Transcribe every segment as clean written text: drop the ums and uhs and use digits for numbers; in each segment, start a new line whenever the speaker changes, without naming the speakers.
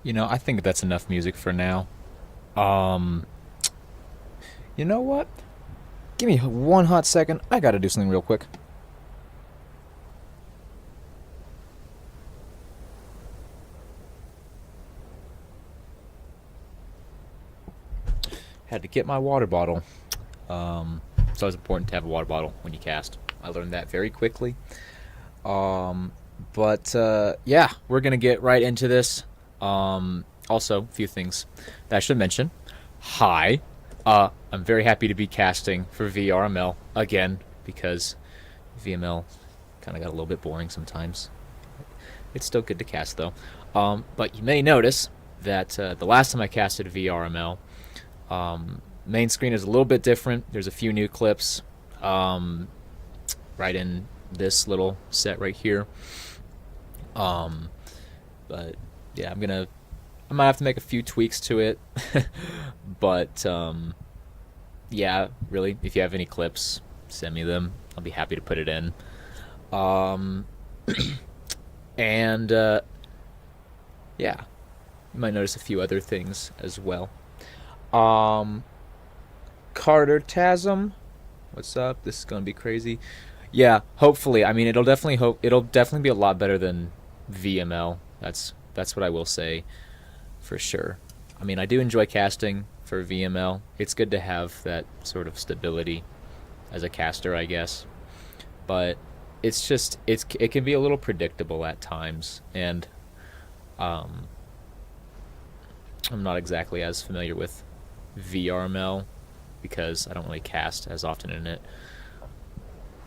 You know, I think that's enough music for now. Um, you know what? Give me one hot second. I gotta do something real quick. Had to get my water bottle. It's always important to have a water bottle when you cast. I learned that very quickly. Yeah, we're gonna get right into this. Also, a few things that I should mention. Hi, I'm very happy to be casting for VRML again because VML kind of got a little bit boring sometimes. It's still good to cast though. But you may notice that the last time I casted VRML, main screen is a little bit different. There's a few new clips right in this little set right here. But yeah, I might have to make a few tweaks to it. But yeah, really, if you have any clips, send me them. I'll be happy to put it in. And yeah, you might notice a few other things as well. Carter Tasm, what's up? This is gonna be crazy. Yeah, hopefully. I mean, it'll definitely be a lot better than VML. That's what I will say for sure. I mean, I do enjoy casting for VML. It's good to have that sort of stability as a caster, I guess. But it can be a little predictable at times, and I'm not exactly as familiar with VRML because I don't really cast as often in it.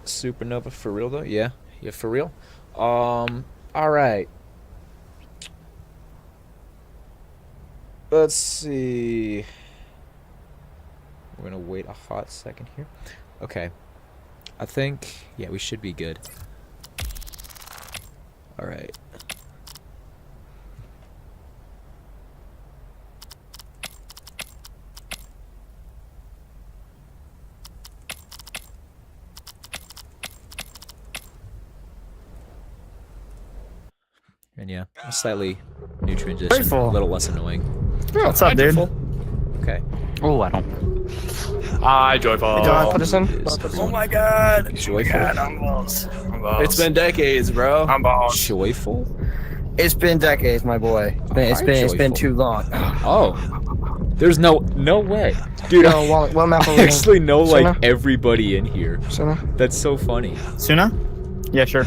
Supernova for real though? Yeah, for real. All right. Let's see. We're gonna wait a hot second here. Okay. I think, yeah, we should be good. All right. And yeah, a slightly new transition,
Grateful.
a little less annoying.
What's up, dude?
Okay.
Oh, I don't.
Hi, Joyful.
Hey, John, put us in.
Oh my god.
Joyful?
Oh my god, I'm balls. It's been decades, bro. I'm balls.
Joyful?
It's been decades, my boy. It's been
Joyful.
too long.
Oh. There's no way. Dude,
No, what map are
I
we in?
actually know like
Sona?
everybody in here.
Sona?
That's so funny.
Suna? Yeah, sure.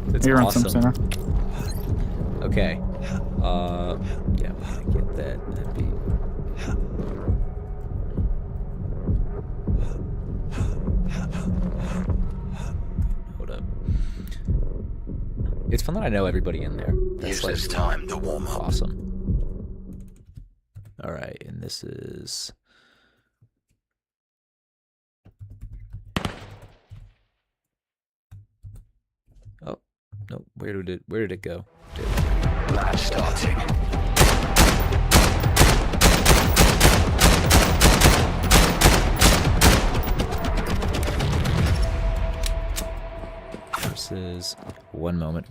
That's
You're on
awesome.
some Suna.
Okay. Yeah, I'm gonna get that. That'd be... Hold up. It's fun that I know everybody in there. That's like
Use this time to warm up.
awesome. Alright, and this is... Oh, no, where did it go?
Match starting.
Versus... One moment.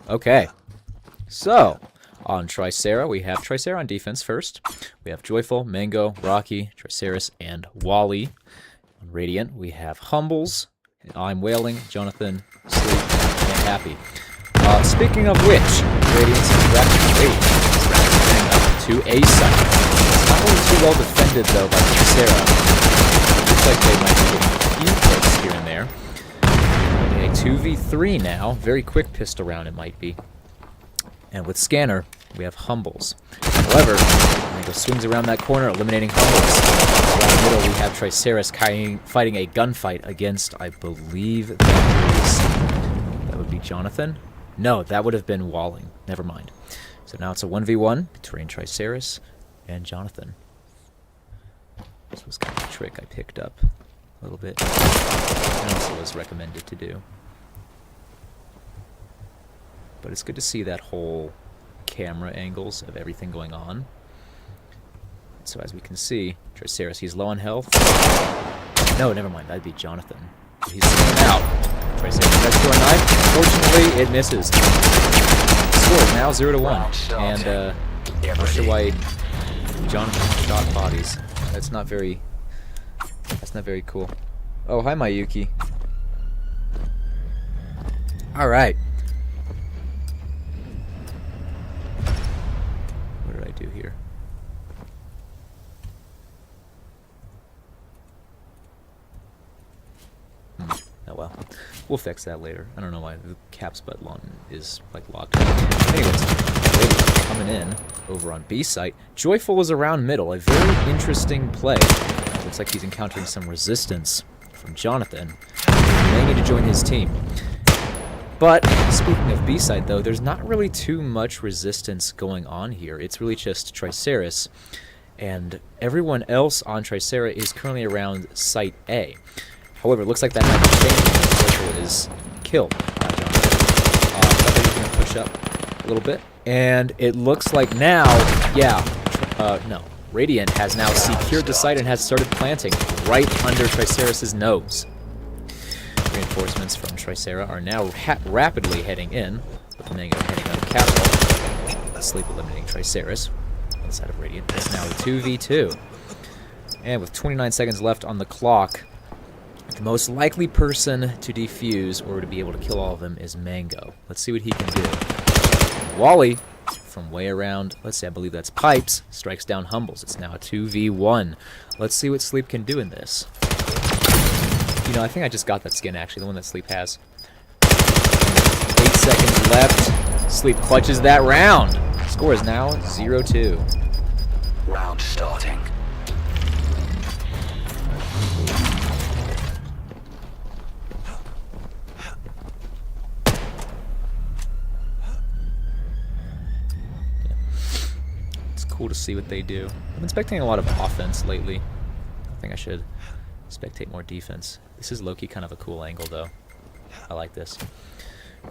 Okay. So, on TRICERA, we have TRICERA on defense first. We have Joyful, Mango, Rocky, Triceris, and Wally. On Radiant, we have Humbles, I'm Wailing, Jonathan, Sleep, and Happy. Speaking of which, Radiant's Radiant up to a site. It's not really too well defended, though, by TRICERA. Looks like they might be getting a few clicks here and there. A 2v3 now. Very quick pistol round it might be. And with Scanner, we have Humbles. However, Mango swings around that corner, eliminating Humbles. Around the middle, we have Triceris fighting a gunfight against, I believe that would be Jonathan? No, that would have been Walling. Never mind. So now it's a 1v1 between Triceris and Jonathan. This was kind of a trick I picked up a little bit. And also was recommended to do. But it's good to see that whole camera angles of everything going on. So as we can see, Triceris, he's low on health. No, never mind, that'd be Jonathan. He's out. TRICERA tries to throw a knife. Unfortunately, it misses. Score is now 0-1. And not sure why Jonathan shot bodies. That's not very cool. Oh, hi, Mayuki. Alright. What did I do here? Oh well. We'll fix that later. I don't know why the caps button is like locked. Anyways, coming in over on B site. Joyful was around middle. A very interesting play. Looks like he's encountering some resistance from Jonathan. He may need to join his team. But speaking of B site though, there's not really too much resistance going on here. It's really just TRICERA, and everyone else on TRICERA is currently around site A. However, it looks like that might be changing. Joyful is killed by Jonathan. I think he's going to push up a little bit. And it looks like now, no. Radiant has now secured the site and has started planting right under TRICERA' nose. Reinforcements from TRICERA are now rapidly heading in, with Mango heading out of capital. Sleep eliminating TRICERA inside of Radiant. It's now a 2v2. And with 29 seconds left on the clock, the most likely person to defuse or to be able to kill all of them is Mango. Let's see what he can do. Wally, from way around, let's see, I believe that's Pipes, strikes down Humbles. It's now a 2v1. Let's see what Sleep can do in this. You know, I think I just got that skin, actually, the one that Sleep has. 8 seconds left. Sleep clutches that round. Score is now 0-2.
Round starting.
Cool to see what they do. I've been spectating a lot of offense lately. I think I should spectate more defense. This is low-key kind of a cool angle, though. I like this.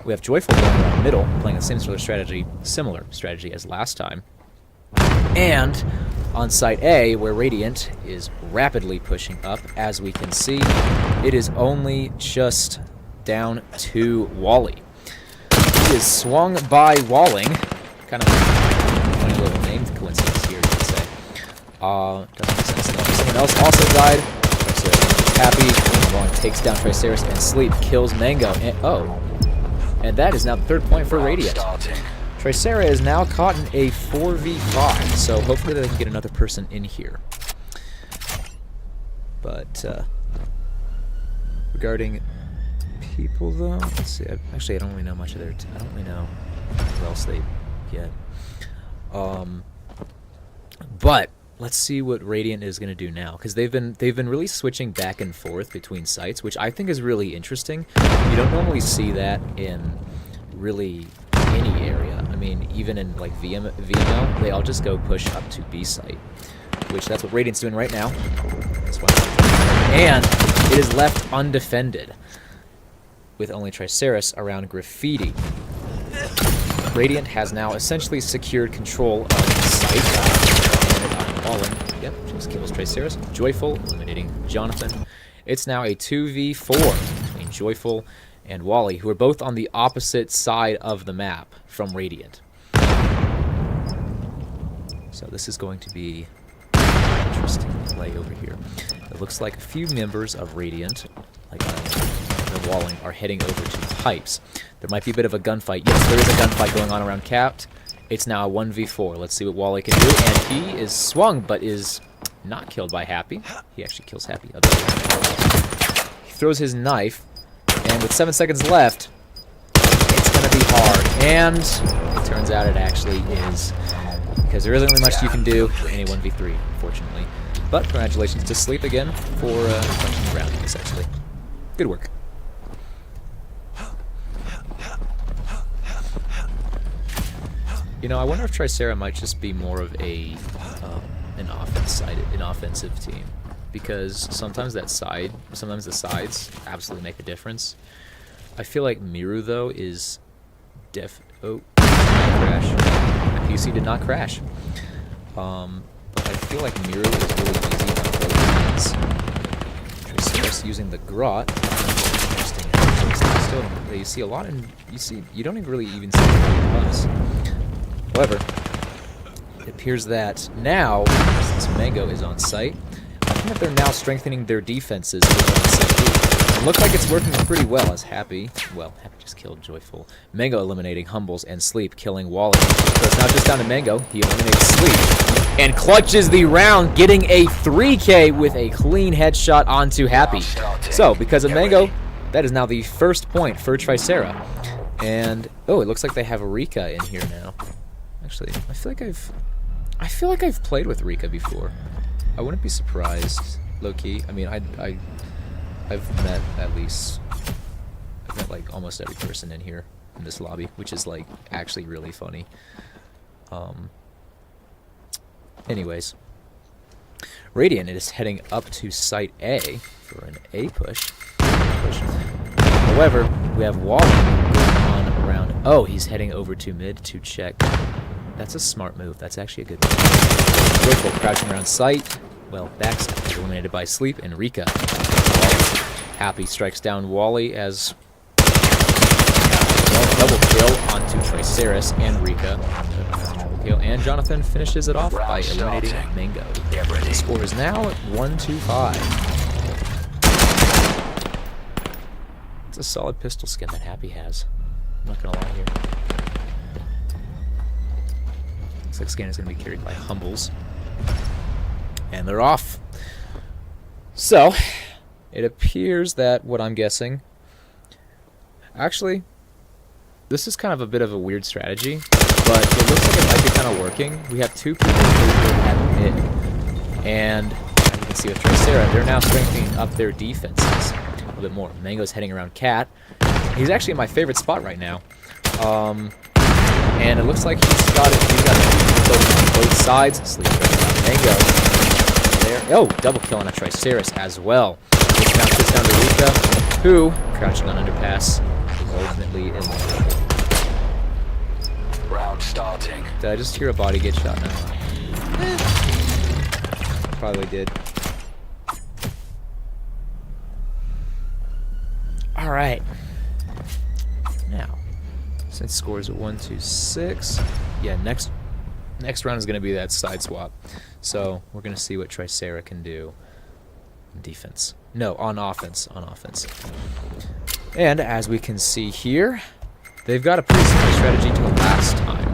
We have Joyful going around middle, playing the same sort of strategy, similar strategy as last time. And on site A, where Radiant is rapidly pushing up, as we can see, it is only just down to Wally. He is swung by Walling, kind of funny little name coincidence here, you could say. Doesn't make sense though. Someone else also died. TRICERA happy. Walling takes down TRICERA, and Sleep kills Mango. And that is now the third point for Radiant. TRICERA is now caught in a 4v5, so hopefully they can get another person in here. But regarding people though, let's see. Actually, I don't really know much of their. I don't really know what else they get. But let's see what Radiant is going to do now, because they've been really switching back and forth between sites, which I think is really interesting. You don't normally see that in really any area. I mean, even in like VRML, they all just go push up to B site, which that's what Radiant's doing right now. That's why. And it is left undefended with only TRICERA around Graffiti. Radiant has now essentially secured control of the site. Walling, yep, just kills TRICERA. Joyful, eliminating Jonathan. It's now a 2v4 between Joyful and Wally, who are both on the opposite side of the map from Radiant. So this is going to be an interesting play over here. It looks like a few members of Radiant, like the Walling, are heading over to Pipes. There might be a bit of a gunfight. Yes, there is a gunfight going on around Capped. It's now a 1v4. Let's see what Wally can do. And he is swung, but is not killed by Happy. He actually kills Happy. He throws his knife, and with 7 seconds left, it's going to be hard. And it turns out it actually is, because there isn't really much you can do in a 1v3, unfortunately. But congratulations to Sleep again for punching the round, essentially. Good work. You know, I wonder if TRICERA might just be more of an offensive team, because sometimes the sides absolutely make a difference. I feel like Miru though is oh, crash. My PC did not crash. But I feel like Miru is really easy on both ends. TRICERA using the Grot. Interesting. still you see a lot, and you don't even really even see us. However, it appears that now, since Mango is on site, I think that they're now strengthening their defenses on site B. It looks like it's working pretty well as Happy just killed Joyful. Mango eliminating Humbles and Sleep, killing Wally. So it's not just down to Mango, he eliminates Sleep and clutches the round, getting a 3K with a clean headshot onto Happy. So, because of Mango, that is now the first point for Tricera. And, oh, it looks like they have Rika in here now. Actually, I feel like I've played with Rika before. I wouldn't be surprised, low-key. I mean, I've met like almost every person in here in this lobby, which is like actually really funny. Anyways, Radiant is heading up to Site A for an A push. However, we have Wally on around. Oh, he's heading over to mid to check. That's a smart move. That's actually a good move. Joyful crouching around site. Well, backstab is eliminated by Sleep and Rika. Happy strikes down Wally as double kill onto Triceris and Rika. Double kill, and Jonathan finishes it off by eliminating Mango. The score is now 1-5. It's a solid pistol skin that Happy has. I'm not gonna lie here. Looks like skin is gonna be carried by Humbles. And they're off. So, it appears that what I'm guessing... Actually, this is kind of a bit of a weird strategy, but it looks like it might be kind of working. We have two people at mid, and as you can see with Tricera, they're now strengthening up their defenses a little bit more. Mango's heading around Cat. He's actually in my favorite spot right now. And it looks like he's got it on both sides. Sleep around Mango. There. Oh, double kill on a Triceris as well. Which now sits down to Rika, who, crouching on underpass, is ultimately eliminated.
Round starting.
Did I just hear a body get shot now? Probably did. Alright. Now, since scores at 1-6, yeah, next round is going to be that side swap. So we're going to see what Tricera can do on defense. No, on offense. On offense. And as we can see here, they've got a pretty similar strategy to last time.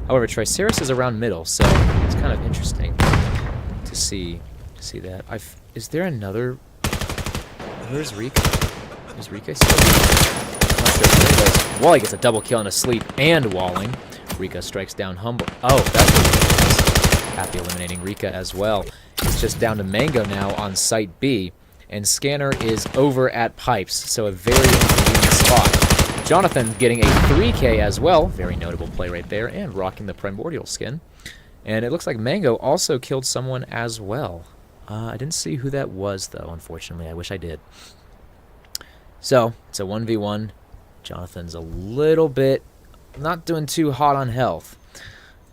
However, Triceris is around middle, so it's kind of interesting to see that. Is there another? Where's Rika? Is Rika still? I'm not sure. Anyways, Wally gets a double kill on a Sleep and walling. Rika strikes down Humble. Oh, that's what it is. Happy eliminating Rika as well. It's just down to Mango now on Site B, and Scanner is over at Pipes, so a very inconvenient spot. Jonathan getting a 3K as well, very notable play right there, and rocking the Primordial skin. And it looks like Mango also killed someone as well. I didn't see who that was, though, unfortunately. I wish I did. So, it's a 1v1. Jonathan's a little bit not doing too hot on health,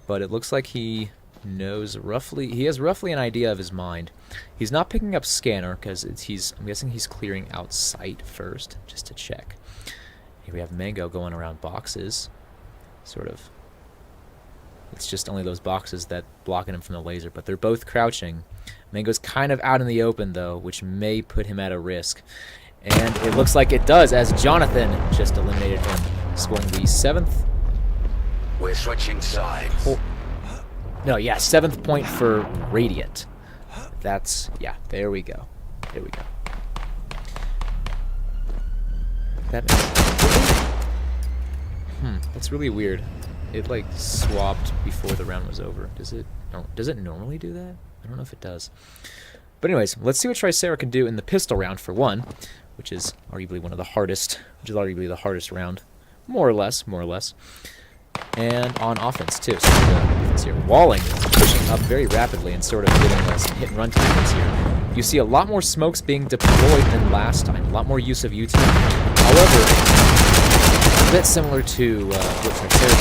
but it looks like he knows roughly, he has roughly an idea of his mind. He's not picking up Scanner because I'm guessing he's clearing out sight first just to check. Here we have Mango going around boxes, sort of. It's just only those boxes that blocking him from the laser, but they're both crouching. Mango's kind of out in the open though, which may put him at a risk. And it looks like it does, as Jonathan just eliminated him, scoring the 7th.
We're switching sides.
No, yeah, 7th point for Radiant. That's, yeah, there we go. There we go. That makes, that's really weird. It, like, swapped before the round was over. Does it normally do that? I don't know if it does. But anyways, let's see what Tricera can do in the pistol round for one, which is arguably the hardest round. More or less. And on offense, too. So defense here. Walling pushing up very rapidly and sort of getting some hit-and-run tactics here. You see a lot more smokes being deployed than last time. A lot more use of UT. However, a bit similar to what Tricera did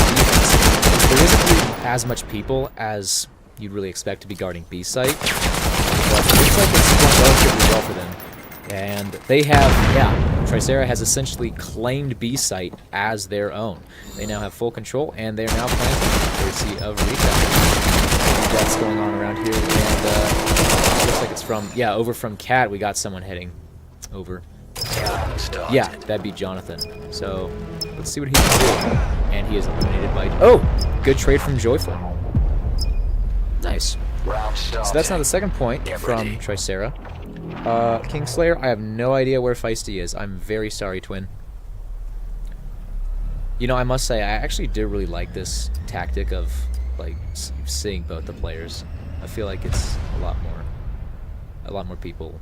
in defense. There isn't really as much people as you'd really expect to be guarding B site. But it looks like it's going relatively well for them. And they have, TRICERA has essentially claimed B site as their own. They now have full control, and they're now planting, courtesy of Rika. That's going on around here, and looks like it's from, over from Cat. We got someone heading over. Yeah, that'd be Jonathan. So let's see what he can do. And he is eliminated by. Oh, good trade from Joyful. Nice. So that's now the second point from TRICERA. Kingslayer, I have no idea where Feisty is. I'm very sorry, Twin. You know, I must say, I actually did really like this tactic of, like, seeing both the players. I feel like it's a lot more people.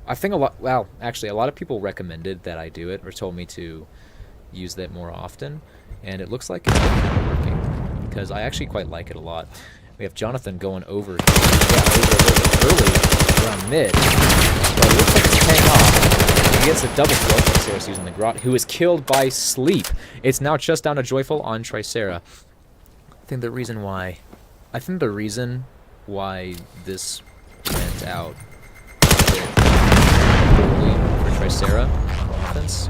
I think actually, a lot of people recommended that I do it, or told me to use that more often, and it looks like it's definitely working, because I actually quite like it a lot. We have Jonathan going over, over a little bit early around mid, but it looks like it's paying off. He gets a double kill from TRICERA using the Grot, who is killed by Sleep. It's now just down to Joyful on TRICERA. I think the reason why this went out poorly for TRICERA on offense,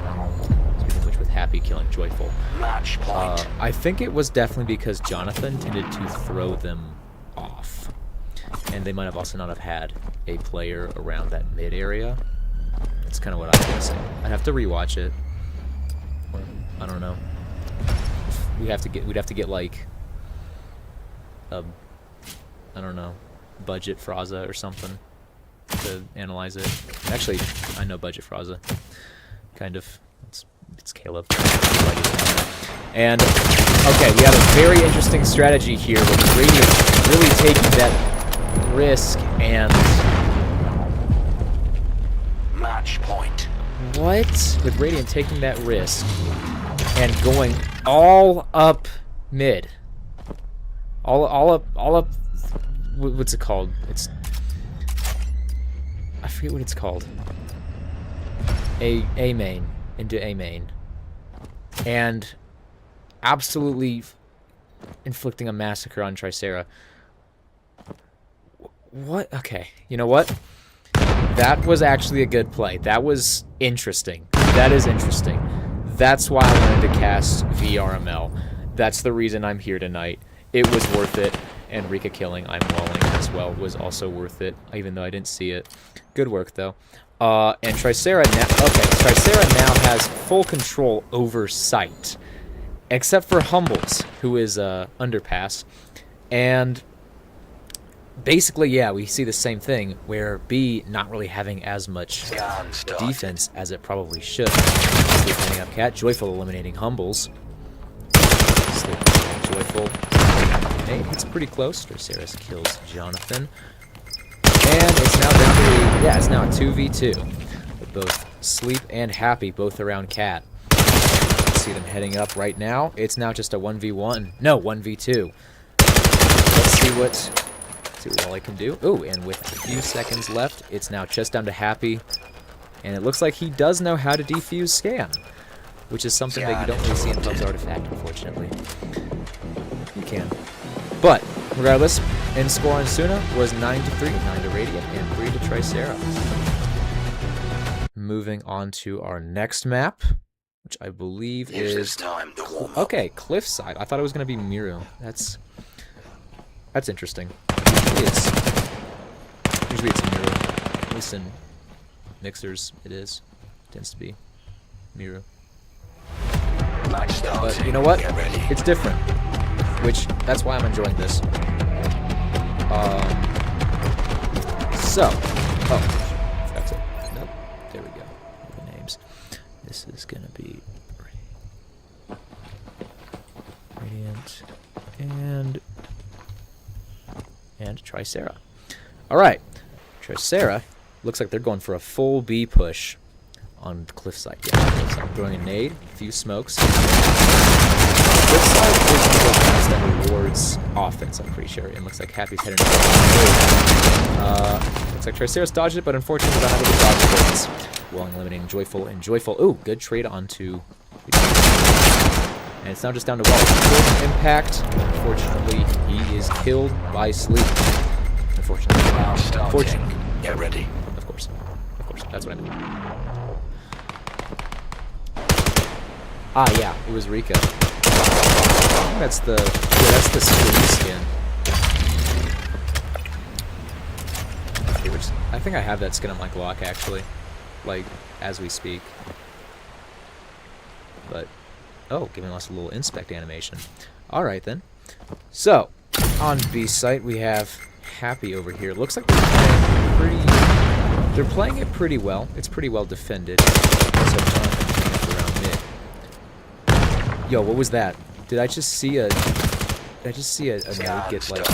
which with Happy killing Joyful.
Match point.
I think it was definitely because Jonathan tended to throw them off, and they might have also not have had a player around that mid area. That's kind of what I'm guessing. I'd have to rewatch it. Or, I don't know. We'd have to get like a, I don't know, budget Fraza or something to analyze it. Actually, I know budget Fraza. Kind of. It's Caleb. And, okay, we have a very interesting strategy here with Radiant really taking that risk and...
Match point.
What? With Radiant taking that risk and going all up mid. All up... What's it called? It's... I forget what it's called. A main. Into A main. And absolutely inflicting a massacre on TRICERA. What? Okay, you know what? That was actually a good play. That was interesting. That is interesting. That's why I wanted to cast VRML. That's the reason I'm here tonight. It was worth it. And Rika killing I'm walling as well was also worth it, even though I didn't see it. Good work, though. And TRICERA now has full control over site, except for Humbles, who is underpass. And basically, yeah, we see the same thing, where B not really having as much defense as it probably should. Sleeping up Cat, Joyful eliminating Humbles. Joyful. Hey, it's pretty close. TRICERA kills Jonathan. And it's now down to, it's now a 2v2. With both Sleep and Happy both around Cat. See them heading up right now. It's now just a 1v1. No, 1v2. Let's see what Wally can do. Ooh, and with a few seconds left, it's now just down to Happy. And it looks like he does know how to defuse Scan, which is something that you don't really see in Pub's Artifact, unfortunately. You can. But, regardless, in score on Suna was 9-3, 9 to Radiant, and 3 to TRICERA. Moving on to our next map, which I believe is... Okay, Cliffside. I thought it was going to be Miru. That's interesting. Usually it's Miru. At least in mixers, it is. Tends to be Miru. But you know what? It's different. That's why I'm enjoying this. That's it. Nope. There we go. The names. This is gonna be Radiant and TRICERA. All right, TRICERA looks like they're going for a full B push on the cliffside. Yeah, so I'm throwing a nade, a few smokes. Cliffside is one of those maps that rewards offense, I'm pretty sure. It looks like Happy's heading looks like TRICERA's dodged it, but unfortunately not able to dodge it. While eliminating Joyful and Joyful. Ooh, good trade onto... And it's now just down to Wall. Impact. Unfortunately, he is killed by Sleep. Unfortunately.
Get ready.
Of course. course. Of course. That's what I meant. Ah, yeah. It was Rika. I think that's the... Yeah, that's the Scrim skin. Okay, I think I have that skin on my Glock, actually. Like, as we speak. But... Oh, giving us a little inspect animation. Alright, then. So, on B site, we have Happy over here. Looks like they're playing it pretty well. It's pretty well defended. So Jonathan around mid. Yo, what was that? Did I just see a node get like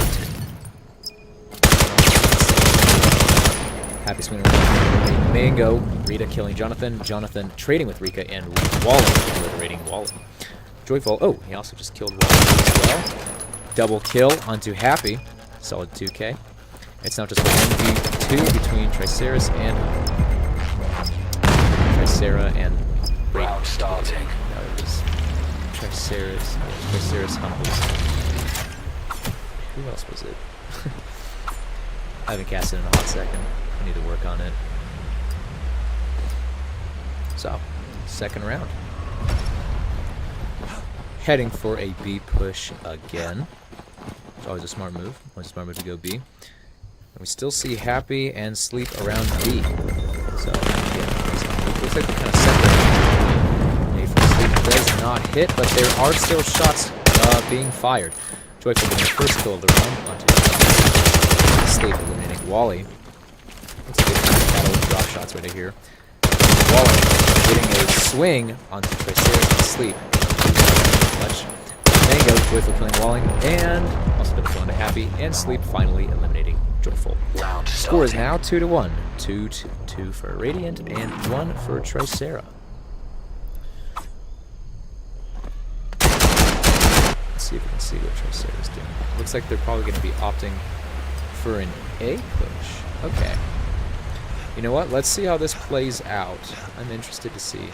Happy swinging around. Mango, Rita killing Jonathan. Jonathan trading with Rika and Wally obliterating Wally. Joyful. Oh, he also just killed Wally as well. Double kill onto Happy. Solid 2K. It's now just 1v2 between TRICERA and
Round starting.
No, it was TRICERA Humbles. Who else was it? I haven't cast it in a hot second. I need to work on it. So, second round. Heading for a B push again. It's always a smart move. Always a smart move to go B. And we still see Happy and Sleep around B. So, yeah, looks like they're kind of separate. A from Sleep does not hit, but there are still shots being fired. Joyful getting the first kill of the round onto Sleep, eliminating Wally. Looks like they're battle with drop shots right here. Wally getting a swing onto TRICERA and Sleep. Clutch. Mango, Joyful killing Wally, and also double kill onto Happy, and Sleep finally eliminating Joyful. Score is now 2-1. 2 for Radiant, and 1 for TRICERA. Let's see if we can see what TRICERA's doing. Looks like they're probably going to be opting for an A push. Okay. You know what? Let's see how this plays out. I'm interested to see.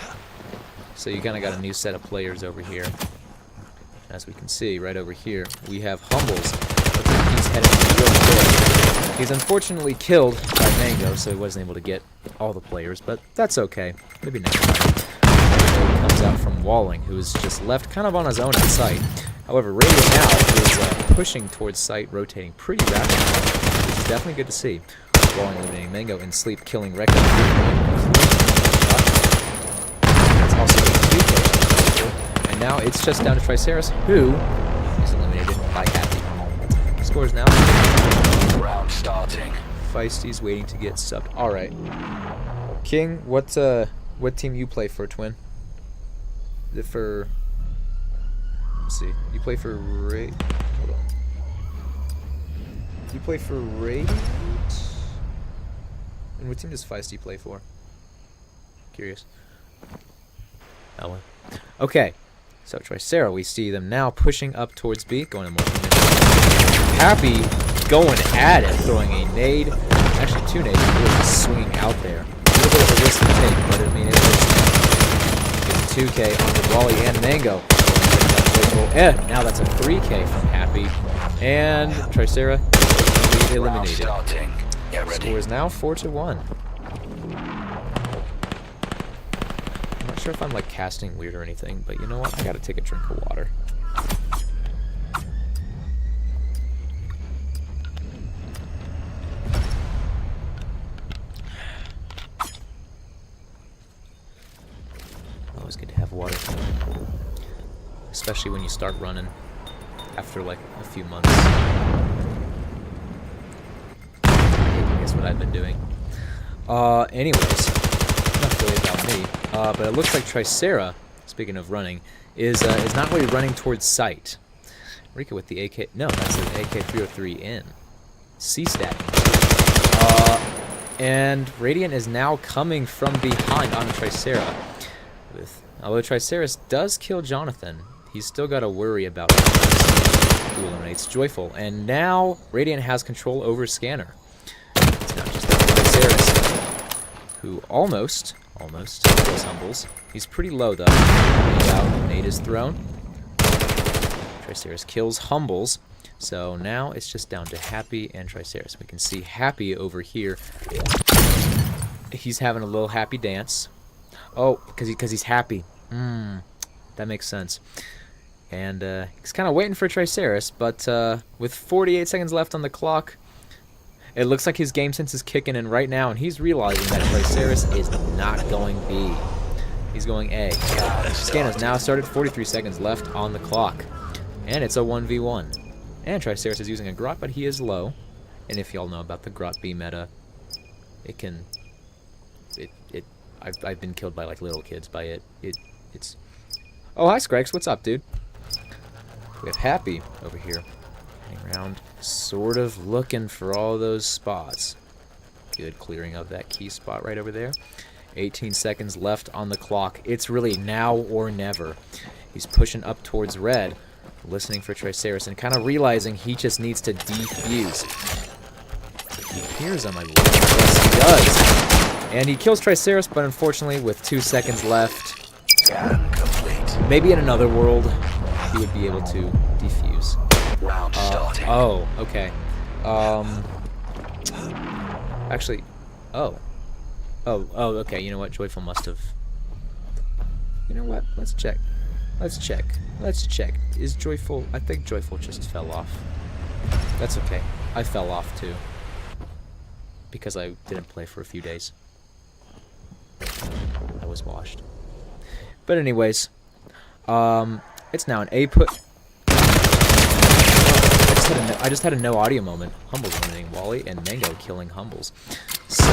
So you kind of got a new set of players over here. As we can see, right over here, we have Humbles. Looks like he's heading real quick. He's unfortunately killed by Mango, so he wasn't able to get all the players, but that's okay. Maybe next time. He comes out from Walling, who is just left kind of on his own at site. However, Radiant now is pushing towards site, rotating pretty rapidly, which is definitely good to see. Walling eliminating Mango and Sleep killing Rekka. That's also a 2K. And now it's just down to TRICERA, who is eliminated by Happy. Scores now.
Round starting.
Feisty's waiting to get subbed. Alright. King, what team you play for, Twin? Is it for... Let's see. You play for Hold on. You play for Radiant? And what team does Feisty play for? Curious. Oh well. Okay. So TRICERA, we see them now pushing up towards B, going to more Happy going at it, throwing a nade. Actually, 2 nades, really swinging out there. A little bit of a risk to take, but I mean, it was getting 2K on the Wally and Mango. Now that's a 3K from Happy. And TRICERA eliminated. Score is now 4-1. I'm not sure if I'm like casting weird or anything, but you know what? I gotta take a drink of water. Always good to have water. Especially when you start running after like a few months. That's what I've been doing. Anyways, enough really about me. But it looks like TRICERA, speaking of running, is not really running towards site. Rika with the AK. No, that's an AK-303 in. C-stacking. And Radiant is now coming from behind on TRICERA. Although TRICERA does kill Jonathan, he's still got to worry about who eliminates Joyful. And now Radiant has control over Scanner. It's not just TRICERA, who almost kills Humbles. He's pretty low though. Nade is thrown. TRICERA kills Humbles. So now it's just down to Happy and TRICERA. We can see Happy over here he's having a little happy dance. Oh, because he's happy. That makes sense. And he's kind of waiting for TRICERA, but with 48 seconds left on the clock, it looks like his game sense is kicking in right now, and he's realizing that TRICERA is not going B. He's going A. Scan has now started, 43 seconds left on the clock. And it's a 1v1. And TRICERA is using a grot, but he is low. And if y'all know about the grot B meta, I've been killed by like little kids by it. It's Oh, hi Screx, what's up, dude? We have Happy over here. Running around, sort of looking for all those spots. Good clearing of that key spot right over there. 18 seconds left on the clock. It's really now or never. He's pushing up towards red, listening for TRICERA, and kind of realizing he just needs to defuse. He hears him, I believe. Yes, he does. And he kills TRICERA, but unfortunately, with 2 seconds left, maybe in another world, he would be able to defuse. Oh, okay. Actually, oh, okay, you know what? Joyful must have... You know what? Let's check. Let's check. Is Joyful... I think Joyful just fell off. That's okay. I fell off, too. Because I didn't play for a few days. I was washed. But anyways, it's now an A put... I just had a no audio moment. Humbles eliminating Wally and Mango killing Humbles. So,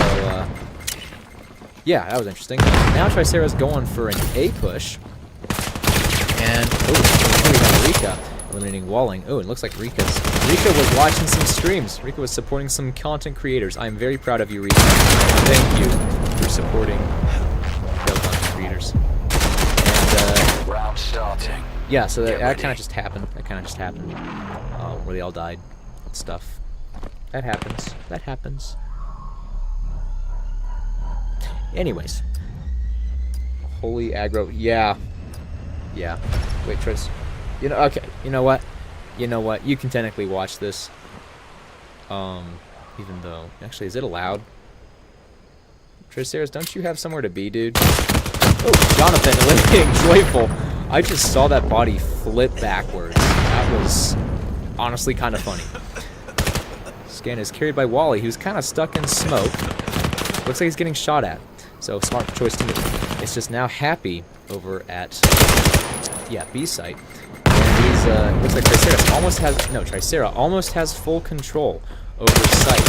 yeah, that was interesting. Now TRICERA's going for an A push. And, oh, we got Rika eliminating Walling. Oh, it looks like Rika was watching some streams. Rika was supporting some content creators. I'm very proud of you, Rika. Thank you for supporting real content creators. And,
round starting.
Yeah, so that kind of just happened. Where they all died and stuff. That happens. Anyways. Holy aggro. Yeah. Wait, Triss. Okay. You know what? You can technically watch this. Even though... Actually, is it allowed? TRICERA, don't you have somewhere to be, dude? Oh, Jonathan eliminating Joyful. I just saw that body flip backwards. That was honestly kind of funny. Scan is carried by Wally, who's kind of stuck in smoke. Looks like he's getting shot at. So, smart choice to make. It's just now Happy over at, B site. And he's, looks like TRICERA almost has full control over site.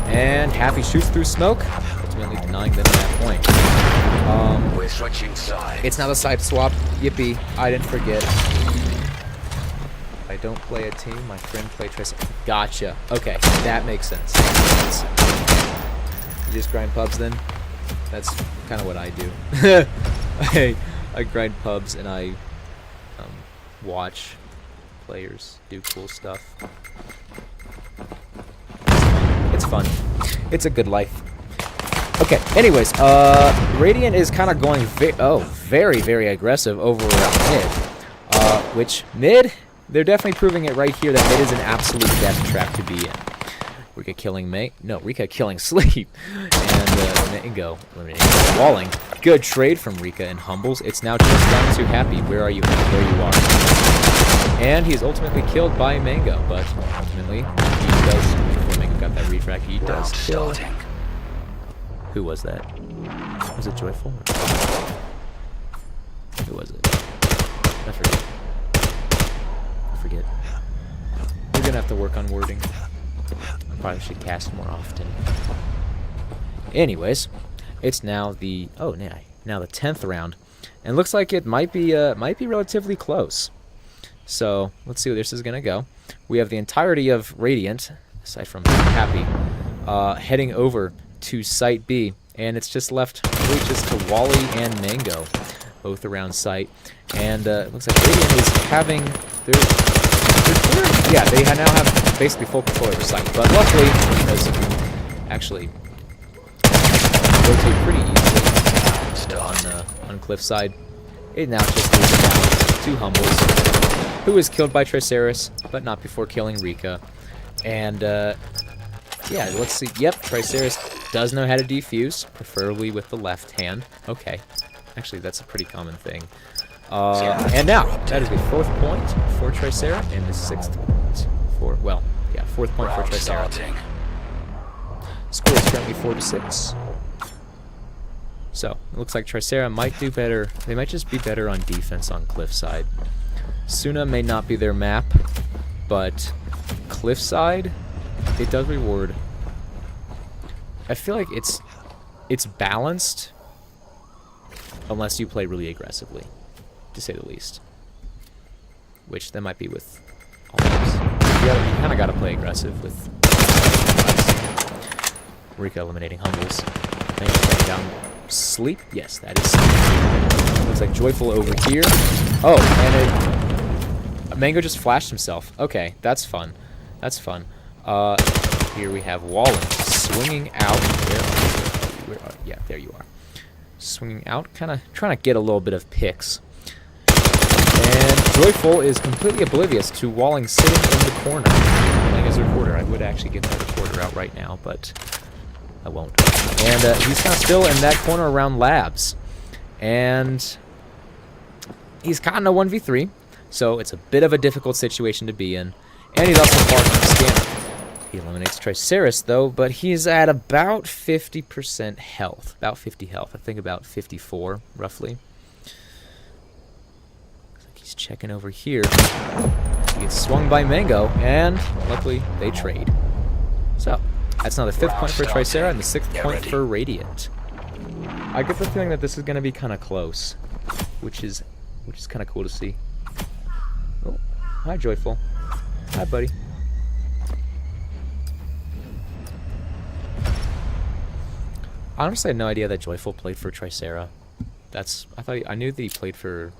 And Happy shoots through smoke, ultimately denying them that point.
We're switching sides.
It's now the side swap. Yippee, I didn't forget. I don't play a team, my friend play TRICERA. Gotcha. Okay, that makes sense. You just grind pubs then? That's kind of what I do. I grind pubs and I watch players do cool stuff. It's fun. It's a good life. Okay, anyways, Radiant is kind of going very, very aggressive over mid. Which, mid, they're definitely proving it right here that mid is an absolute death trap to be in. Rika killing Rika killing Sleep. And Mango eliminating Walling. Good trade from Rika and Humbles. It's now just down to Happy. Where are you? There you are. And he's ultimately killed by Mango, but ultimately, he does, before Mango got that retrack, he does kill. Who was that? Was it Joyful? Who was it? I forget. We're gonna have to work on wording. I probably should cast more often. Anyways, it's now the now the 10th round, and looks like it might be relatively close. So let's see where this is gonna go. We have the entirety of Radiant, aside from Happy, heading over to Site B, and it's just left really just to Wally and Mango, both around site. And it looks like Radiant is having they now have basically full control over site. But luckily, because you can actually rotate pretty easily on Cliffside, it now just moves down to Humbles, who is killed by TRICERA, but not before killing Rika. And let's see. Yep, TRICERA does know how to defuse, preferably with the left hand. Okay. Actually, that's a pretty common thing. And now, that is the 4th point for TRICERA, and the 6th point for, well, yeah, 4th point for
Round
TRICERA.
starting.
Score is currently 4-6. So, it looks like TRICERA might do better. They might just be better on defense on Cliffside. Suna may not be their map, but Cliffside, it does reward. I feel like it's balanced, unless you play really aggressively, to say the least. Which that might be with all of us. You kind of got to play aggressive with Rika eliminating Humbles. Mango playing down Sleep. Yes, that is Sleep. Looks like Joyful over here. Oh, and Mango just flashed himself. Okay, that's fun. That's fun. Here we have Wallen swinging out. Yeah, there you are. Swinging out, kind of trying to get a little bit of picks. And Joyful is completely oblivious to Walling sitting in the corner. Playing as a reporter. I would actually get that reporter out right now, but I won't. And he's kind of still in that corner around Labs. And he's caught in a 1v3, so it's a bit of a difficult situation to be in. And he's also far from Scanner. He eliminates Triceris, though, but he's at about 50% health. About 50 health. I think about 54, roughly. Looks like he's checking over here. He gets swung by Mango, and luckily they trade. So, that's now the 5th point for TRICERA and the 6th point for Radiant. I get the feeling that this is going to be kind of close, which is kind of cool to see. Oh, hi, Joyful. Hi, buddy. Honestly, I had no idea that Joyful played for TRICERA. I knew that he played for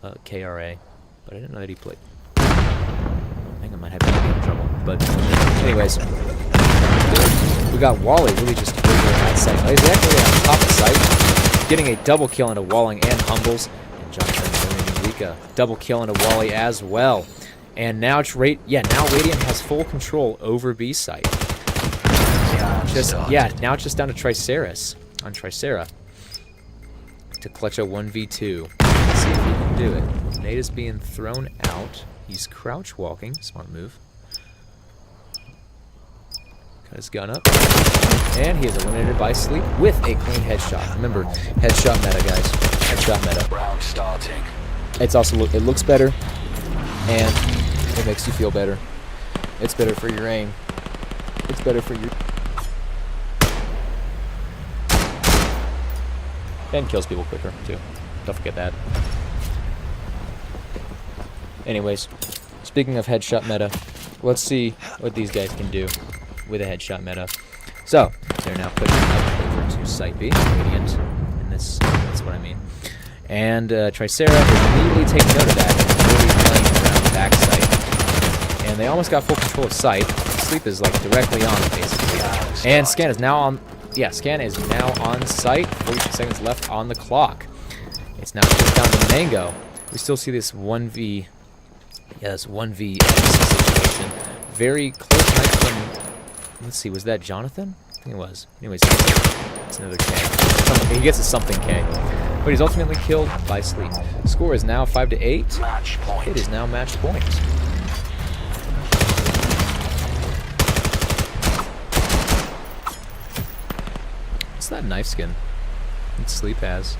KRA, but I didn't know that he played. I think I might have been in trouble. But anyways, we got Wally really just over at site. He's actually on top of site, getting a double kill into Walling and Humbles, and Jonathan and Rika double kill into Wally as well. And now Radiant has full control over B site. Now it's just down to Triceris on TRICERA to clutch a 1v2. Let's see if he can do it. Nate is being thrown out. He's crouch walking. Smart move. Got his gun up. And he is eliminated by Sleep with a clean headshot. Remember, headshot meta, guys. Headshot meta.
Round starting.
It's also it looks better, and it makes you feel better. It's better for your aim. It's better for your... And kills people quicker, too. Don't forget that. Anyways, speaking of headshot meta, let's see what these guys can do with a headshot meta. So, they're now putting up over to Site B, Radiant, and that's what I mean. And TRICERA is immediately taking note of that and really playing around back site. And they almost got full control of site. Sleep is like directly on it, basically. And Scan is now on... Yeah, Scan is now on site. 42 seconds left on the clock. It's now just down to Mango. We still see this 1v... Yeah, this 1v situation. Very close night from... Let's see, was that Jonathan? I think it was. Anyways, it's another K. He gets a something K. But he's ultimately killed by Sleep. Score is now 5-8.
Match point.
It is now match point. What's that knife skin that Sleep has?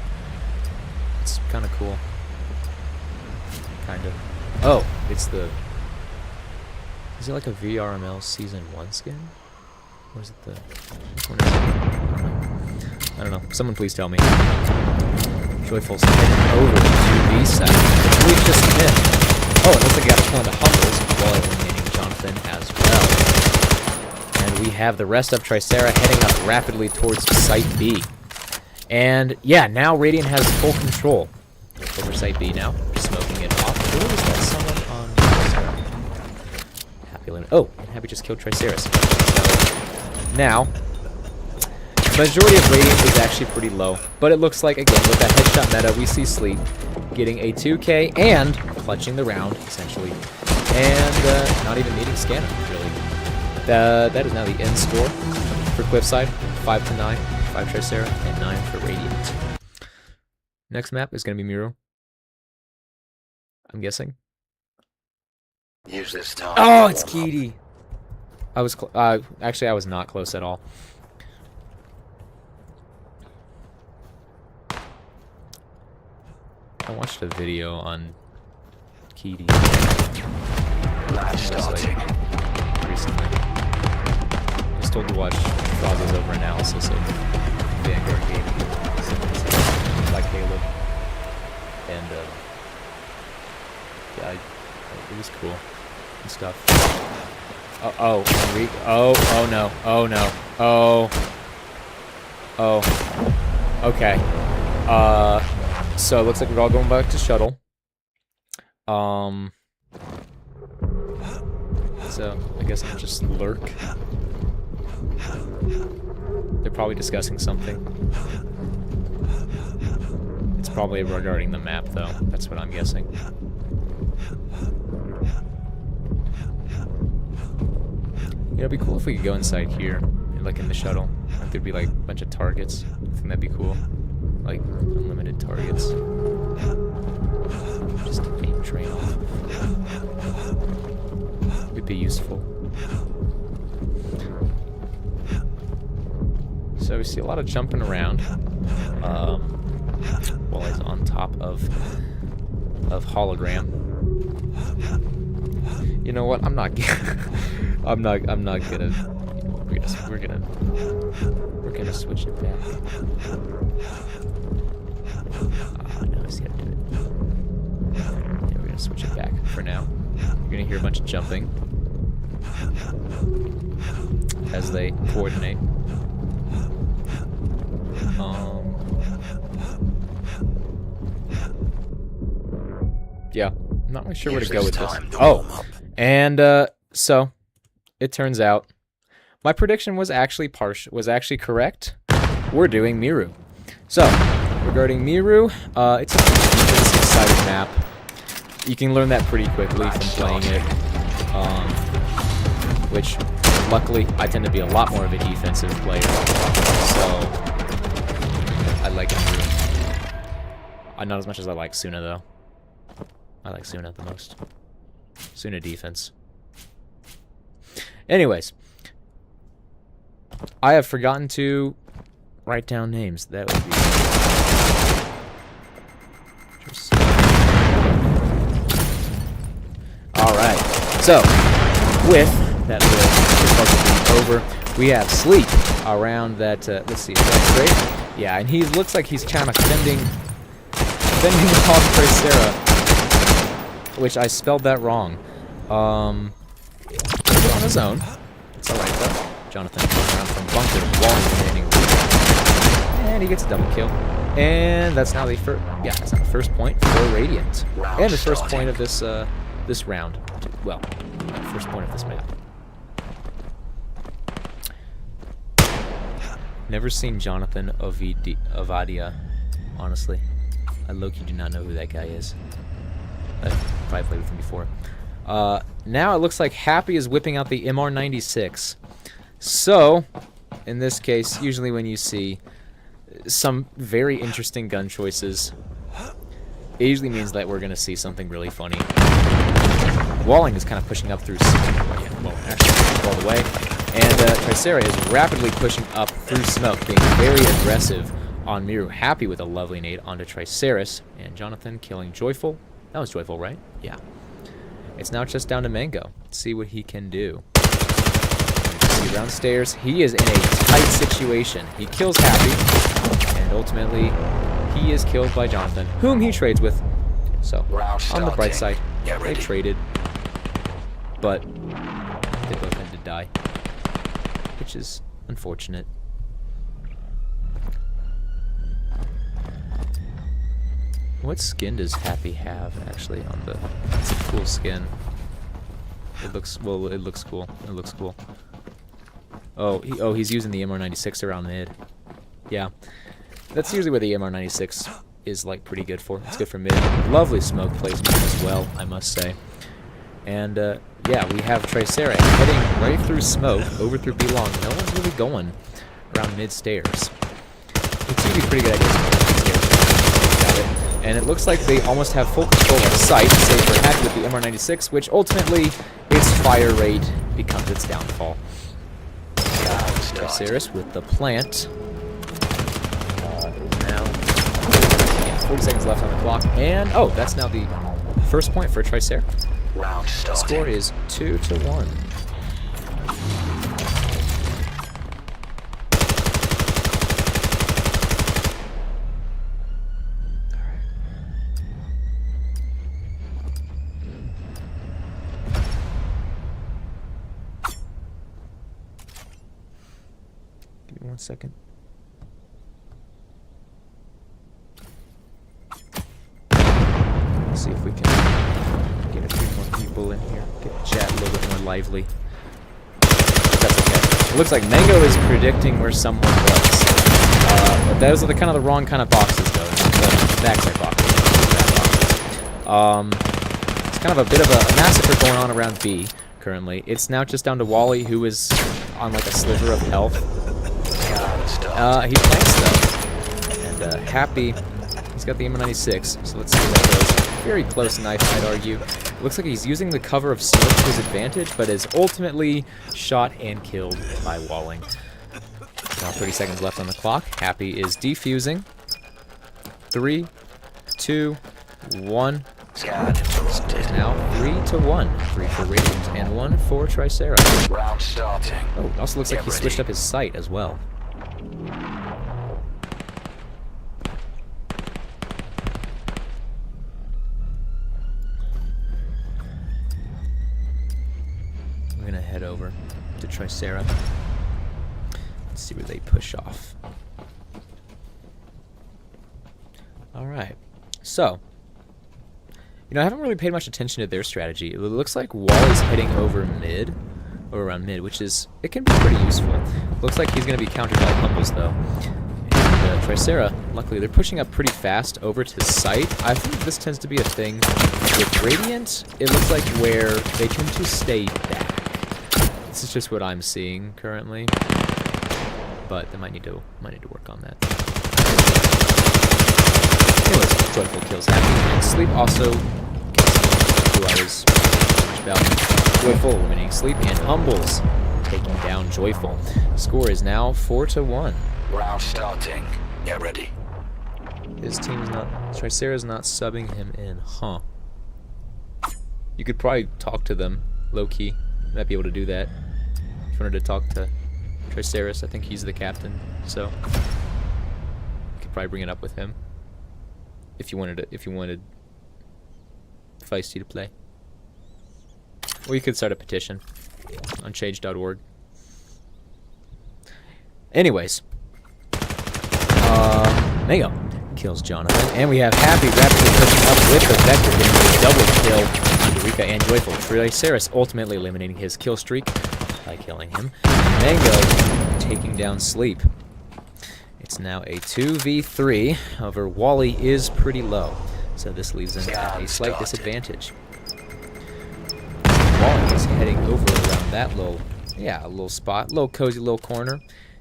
It's kind of cool. Kind of. Oh, it's the... Is it like a VRML Season 1 skin? Or is it the... Which one is it? I don't know. Someone please tell me. Joyful's heading over to B side. We've just missed. Oh, it looks like he got a kill into Humbles while eliminating Jonathan as well. And we have the rest of TRICERA heading up rapidly towards Site B. And yeah, now Radiant has full control over Site B now. Smoking it off. Who was that? Someone on Happy Limit. Oh, and Happy just killed Triceris. So now, the majority of Radiant is actually pretty low. But it looks like, again, with that headshot meta, we see Sleep getting a 2K and clutching the round, essentially. And not even needing Scanner, really. That is now the end score for Cliffside. 5 to 9, 5 Tricera, and 9 for Radiant. Next map is going to be Miru. I'm guessing.
Use this time.
Oh, it's Keedy. I was actually I was not close at all. I watched a video on Keedy
Starting.
recently. I was told to watch Frog's over analysis of Vanguard gaming, like Caleb, and yeah, it was cool and stuff. Oh no, okay. So it looks like we're all going back to shuttle. So I guess I'll just lurk. They're probably discussing something. It's probably regarding the map, though. That's what I'm guessing. You know, it'd be cool if we could go inside here, like in the shuttle. Like there'd be like a bunch of targets. I think that'd be cool. Like unlimited targets. Just aim train off. It'd be useful. So we see a lot of jumping around while he's on top of hologram. You know what? I'm not gonna. We're gonna switch it back. No, I see how to do it. Yeah, we're gonna switch it back for now. You're gonna hear a bunch of jumping as they coordinate. Yeah, I'm not really sure where to go with this. Oh, and so it turns out my prediction was actually correct. We're doing Miru. So regarding Miru, it's a six-sided map. You can learn that pretty quickly from playing it. Which luckily I tend to be a lot more of a defensive player, so I like Miru. Not as much as I like Suna though. I like Suna the most. Suna defense. Anyways, I have forgotten to write down names. That would be alright. So, with that little over, we have Sleep around that, let's see, is that straight? Yeah, and he looks like he's kind of fending off TRICERA, which I spelled that wrong. On his own. It's alright though. Jonathan coming around from bunker, walling, and he gets a double kill. And that's now the first. Yeah, that's now the first point for Radiant, and the first point of this this round. Well, first point of this map. Never seen Jonathan Ovadia, honestly. I low-key do not know who that guy is. I've probably played with him before. Now it looks like Happy is whipping out the MR96. So, in this case, usually when you see some very interesting gun choices, it usually means that we're going to see something really funny. Walling is kind of pushing up through well, actually all the way. And TRICERA is rapidly pushing up through smoke, being very aggressive on Miru. Happy with a lovely nade onto TRICERA. And Jonathan killing Joyful. That was Joyful, right? Yeah. It's now just down to Mango. Let's see what he can do. See downstairs. He is in a tight situation. He kills Happy. And ultimately, he is killed by Jonathan, whom he trades with. So, on the bright side, they traded. But they both had to die, which is unfortunate. What skin does Happy have actually on the? It's a cool skin. It looks well. It looks cool. It looks cool. Oh, he's using the MR96 around mid. Yeah, that's usually where the MR96 is like pretty good for. It's good for mid. Lovely smoke placement as well, I must say. And yeah, we have TRICERA heading right through smoke, over through B long. No one's really going around mid-stairs. It's usually a pretty good idea to mid-stairs. And it looks like they almost have full control of sight, save for Happy with the MR96, which ultimately, its fire rate becomes its downfall. TRICERA with the plant. Now, 40 seconds left on the clock, and oh, that's now the first point for TRICERA. Score is 2-1. Give me 1 second. Let's see if we can get a few more people in here. Get the chat a little bit more lively. That's okay. It looks like Mango is predicting where someone was. But those are the kind of the wrong kind of boxes, though. The backside boxes. It's kind of a bit of a massacre going on around B currently. It's now just down to Wally, who is on like a sliver of health. He plants though, and Happy, he's got the M96, so let's see how that goes. Very close knife, I'd argue. Looks like he's using the cover of smoke to his advantage, but is ultimately shot and killed by walling. Now 30 seconds left on the clock. Happy is defusing. 3, 2, 1. Now 3-1. 3 for Radiant and 1 for TRICERA. Oh, it also looks like he switched up his sight as well. I'm gonna head over to TRICERA. Let's see where they push off. Alright, so I haven't really paid much attention to their strategy. It looks like Wally's heading over mid, or around mid, which is, it can be pretty useful. Looks like he's going to be countered by Humbles, though. And TRICERA, luckily, they're pushing up pretty fast over to site. I think this tends to be a thing with Radiant. It looks like where they tend to stay back. This is just what I'm seeing currently, but they might need to work on that. Anyways, Joyful kills Happy, and Sleep also kills 2 hours. Much about Joyful eliminating Sleep, and Humbles taking down Joyful. Score is now 4-1.
Round starting. Get ready.
His team's not, TRICERA's not subbing him in, huh? You could probably talk to them, low-key. You might be able to do that. If you wanted to talk to TRICERA, I think he's the captain, so you could probably bring it up with him. If you wanted Feisty to play. Or you could start a petition on change.org. Anyways. Mango kills Jonathan. And we have Happy rapidly pushing up with the Vector, getting a double kill on Eureka and Joyful. TRICERA ultimately eliminating his kill streak by killing him. Mango taking down Sleep. It's now a 2v3. However, Wally is pretty low, so this leaves him at a slight disadvantage. Wally is heading over around that little spot, little cozy little corner.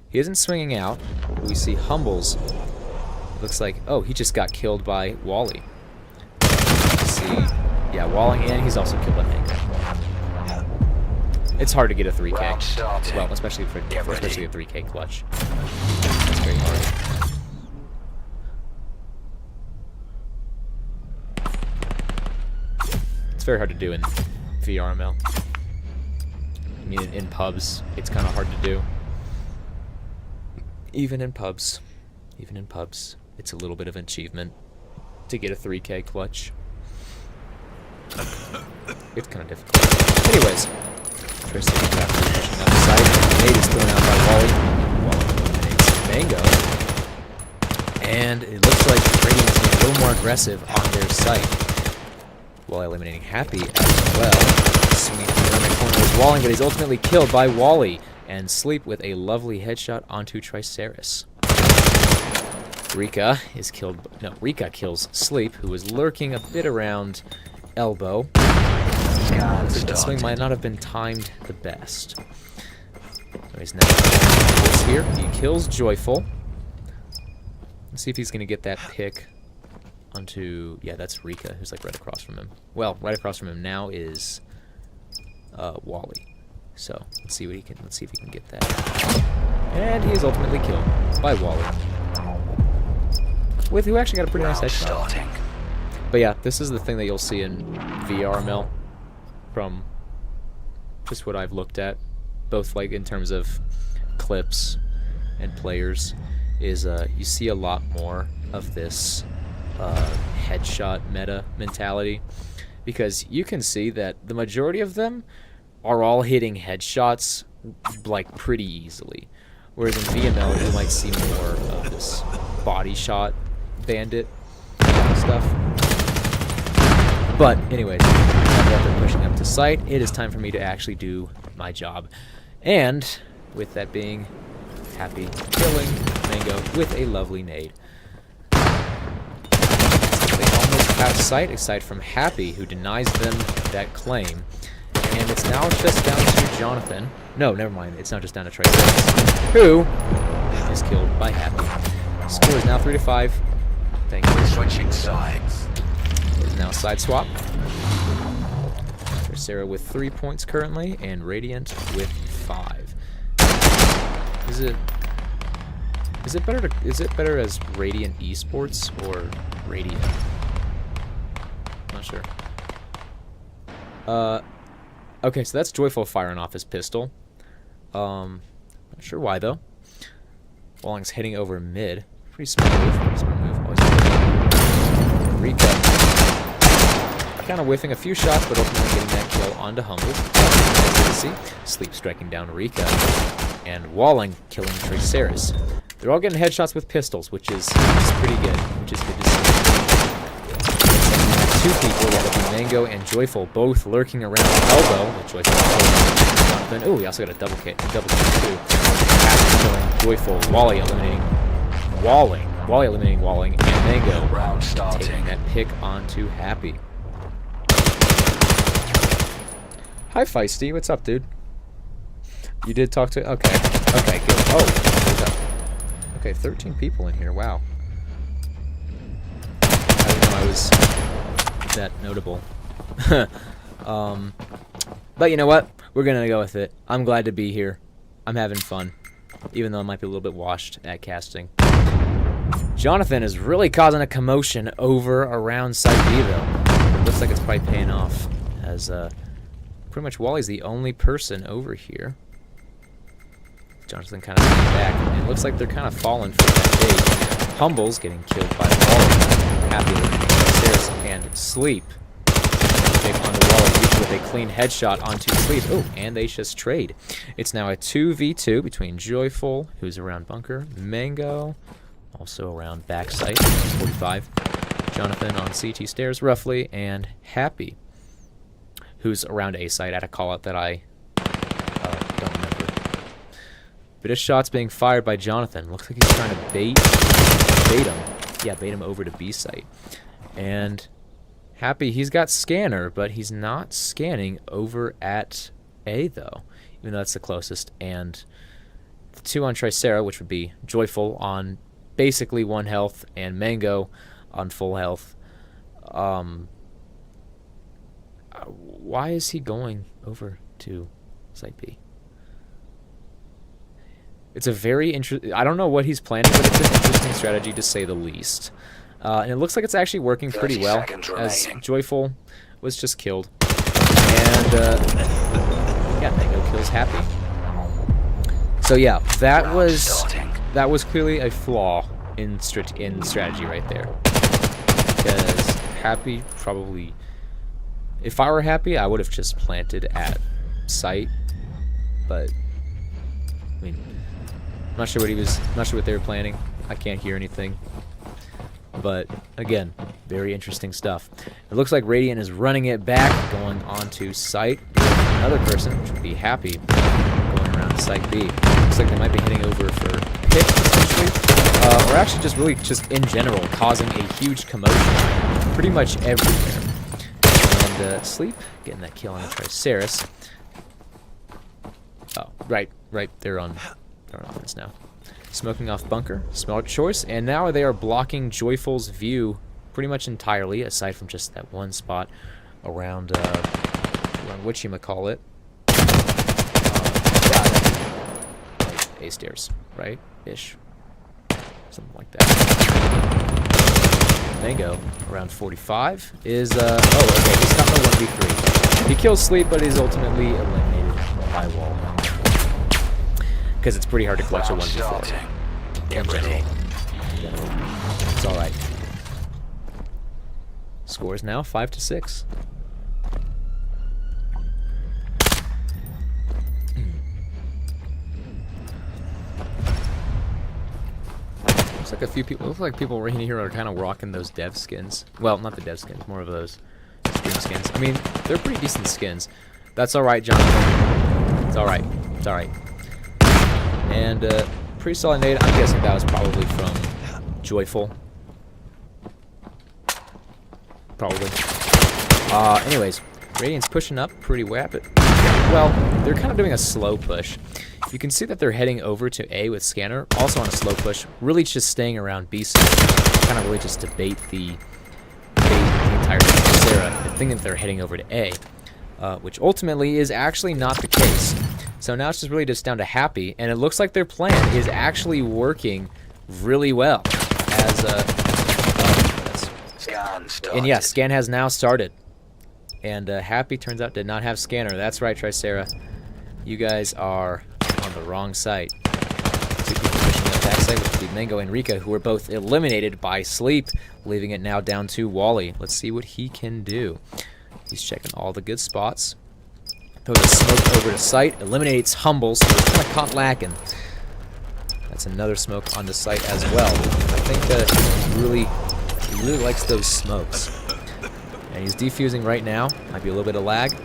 He isn't swinging out. We see Humbles. Looks like, oh, he just got killed by Wally. Let's see, yeah, Walling, and he's also killed by Mango. It's hard to get a 3K. Well, especially a 3K clutch. It's very hard. It's very hard to do in VRML. I mean, in pubs, it's kind of hard to do. Even in pubs, it's a little bit of an achievement to get a 3K clutch. It's kind of difficult. Anyways. Tristan is rapidly pushing up the side. Nate is thrown out by Wally. Wally eliminates Mango. And it looks like Radiant is being a little more aggressive on their site. While eliminating Happy as well. Swinging around the corner is Walling, but he's ultimately killed by Wally. And Sleep with a lovely headshot onto TRICERA. Rika kills Sleep, who was lurking a bit around elbow. The swing might not have been timed the best. So he's now this here. He kills Joyful. Let's see if he's going to get that pick onto... Yeah, that's Rika, who's like right across from him. Well, right across from him now is Wally. So let's see what he can. Let's see if he can get that. And he is ultimately killed by Wally, with who actually got a pretty nice headshot. But yeah, this is the thing that you'll see in VRML from just what I've looked at, both like in terms of clips and players, is you see a lot more of this headshot meta mentality, because you can see that the majority of them are all hitting headshots like pretty easily, whereas in VML you might see more of this body shot bandit stuff. But anyways, now that they're pushing up to site, it is time for me to actually do my job. And with that being Happy killing Mango with a lovely nade. They almost have sight, aside from Happy, who denies them that claim. And it's now just down to Jonathan. No, never mind. It's not just down to TRICERA, who is killed by Happy. Score is now 3-5. Thank you.
Switching sides.
There's now a side swap. TRICERA with 3 points currently, and Radiant with 5. Is it better as Radiant Esports or Radiant? Not sure. Okay, so that's Joyful firing off his pistol. Not sure why though. Walling's hitting over mid. Pretty smart move. Always Rika kind of whiffing a few shots, but ultimately getting that kill onto Humble. See, Sleep striking down Rika, and Walling killing TRICERA. They're all getting headshots with pistols, which is pretty good. Which is good to see. Two people, yeah, that'd be Mango and Joyful, both lurking around elbow. With Joyful Jonathan. Oh, we also got a double kill too. Happy killing Joyful. Wally eliminating Walling. Wally eliminating Walling, and Mango taking that pick onto Happy. Hi, Feisty. What's up, dude? You did talk to... Okay. Okay, good. Oh, what's up? Okay, 13 people in here. Wow. I didn't know I was that notable. But you know what? We're going to go with it. I'm glad to be here. I'm having fun. Even though I might be a little bit washed at casting. Jonathan is really causing a commotion over around Site B, though. It looks like it's probably paying off, as pretty much Wally's the only person over here. Jonathan kind of getting back, and it looks like they're kind of falling for that bait. Humble's getting killed by Wally. Happy with TRICERA and Sleep. Pick onto Wally, each with a clean headshot onto Sleep. Oh, and they just trade. It's now a 2v2 between Joyful, who's around bunker, Mango, also around backside, 45. Jonathan on CT stairs roughly, and Happy, who's around A site at a callout that I don't remember. Bit of shots being fired by Jonathan. Looks like he's trying to bait him. Yeah, bait him over to B site. And Happy, he's got scanner, but he's not scanning over at A though, even though that's the closest. And the two on TRICERA, which would be Joyful on basically 1 health and Mango on full health. Why is he going over to Site B? It's a very interesting... I don't know what he's planning, but it's an interesting strategy to say the least. And it looks like it's actually working pretty well, as Joyful was just killed. And, yeah, Mango kills Happy. So yeah, that was clearly a flaw in strategy right there. Because Happy probably... If I were Happy, I would have just planted at site, but I mean, I'm not sure what they were planning. I can't hear anything. But again, very interesting stuff. It looks like Radiant is running it back, going onto site with another person, which would be Happy, going around site B. Looks like they might be hitting over for pick potentially, or actually just in general, causing a huge commotion pretty much everywhere. And Sleep getting that kill on the TRICERA. Oh, right. Right, they're on this now. Smoking off bunker, smart choice, and now they are blocking Joyful's view pretty much entirely, aside from just that one spot around whatchamacallit. Like A stairs, right? Ish. Something like that. Mango, around 45, is, oh, okay, he's got no 1v3. He kills Sleep, but he's ultimately eliminated by wall. Because it's pretty hard to clutch a 1v4.
Get ready.
It's alright. Scores now 5-6. Looks like a few people. Looks like people right here are kind of rocking those dev skins. Well, not the dev skins, more of those Scrim skins. I mean, they're pretty decent skins. That's all right, Jonathan. It's all right. It's all right. And pretty solid nade. I'm guessing that was probably from Joyful. Probably. Anyways, Radiant's pushing up pretty rapid. Well, they're kind of doing a slow push. You can see that they're heading over to A with Scanner, also on a slow push, really just staying around B side, kind of really just to bait the entire TRICERA, and thinking that they're heading over to A, which ultimately is actually not the case. So now it's just really just down to Happy, and it looks like their plan is actually working really well. As and yeah, Scan has now started, and Happy turns out did not have Scanner. That's right, TRICERA, you guys are on the wrong site. Two people pushing up that site, which would be Mango and Rika, who were both eliminated by Sleep, leaving it now down to Wally. Let's see what he can do. He's checking all the good spots. Throws a smoke over to site, eliminates Humble, so he's kind of caught lacking. That's another smoke on the site as well. I think he really likes those smokes. And he's defusing right now. Might be a little bit of lag.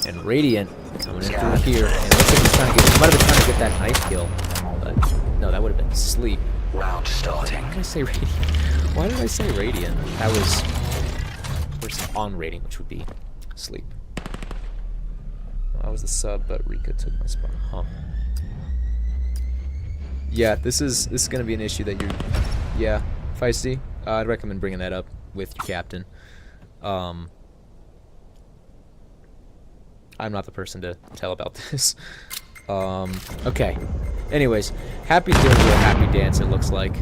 And Radiant coming in through here. And it looks like he's trying to get, he might have been trying to get that knife kill. But no, that would have been Sleep.
Round starting.
Why did I say Radiant? Why did I say Radiant? That was on rating, which would be Sleep. I was the sub, but Rika took my spot. Huh. Yeah, this is going to be an issue that you're... Yeah, Feisty. I'd recommend bringing that up with your captain. I'm not the person to tell about this. Okay. Anyways, Happy's doing a real happy dance, it looks like.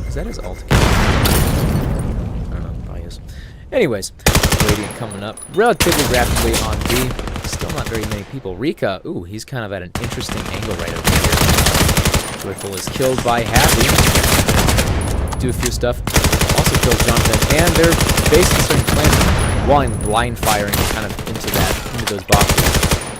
Is that his ult? I don't know, probably is. Anyways, Radiant coming up relatively rapidly on B. Still not very many people. Rika, ooh, he's kind of at an interesting angle right over here. Joyful is killed by Happy. Do a few stuff. Also kills Jonathan. And they're basically starting planting while blind firing kind of into those boxes.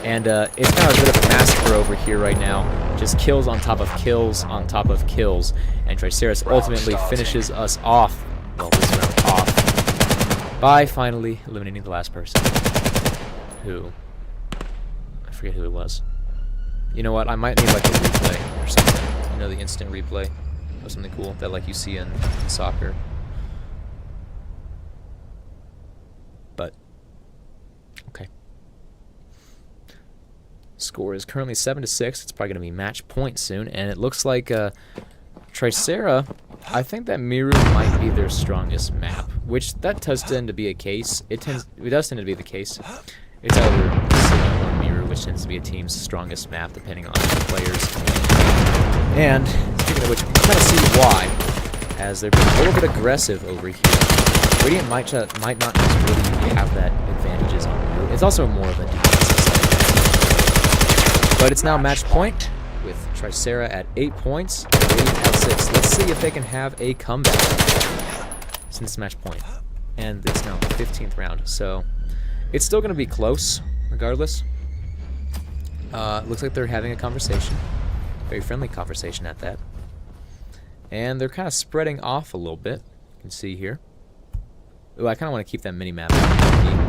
And it's kind of a bit of a massacre over here right now. Just kills on top of kills on top of kills. And TRICERA ultimately finishes us off. Well, this round off. By finally eliminating the last person. Who? I forget who it was. You know what? I might need like a replay or something. You know, the instant replay or something cool that like you see in soccer. But okay. Score is currently 7-6. It's probably gonna be match point soon, and it looks like TRICERA, I think that Miru might be their strongest map, which that does tend to be a case. It does tend to be the case. It's either Sigma or Miru, which tends to be a team's strongest map, depending on the players. And speaking of which, you can kind of see why, as they're being a little bit aggressive over here. Radiant might not just really have that advantages on Miru. It's also more of a defensive side. But it's now match point, with TRICERA at 8 points, and Radiant at 6. Let's see if they can have a comeback since match point. And it's now the 15th round, so it's still going to be close, regardless. Looks like they're having a conversation. Very friendly conversation at that. And they're kind of spreading off a little bit. You can see here. Ooh, I kind of want to keep that mini-map.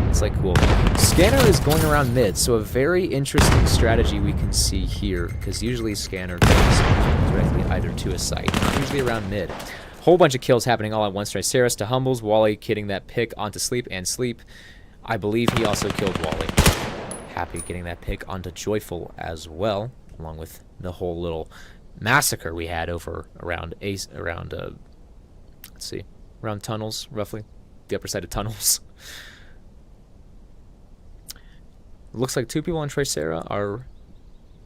It's like cool. Scanner is going around mid, so a very interesting strategy we can see here, because usually Scanner goes directly either to a site, usually around mid. Whole bunch of kills happening all at once. TRICERA to Humbles, Wally hitting that pick onto Sleep, and Sleep, I believe he also killed Wally. happy getting that pick onto Joyful as well, along with the whole little massacre we had over around around tunnels, roughly the upper side of tunnels. Looks like 2 people on Tricera are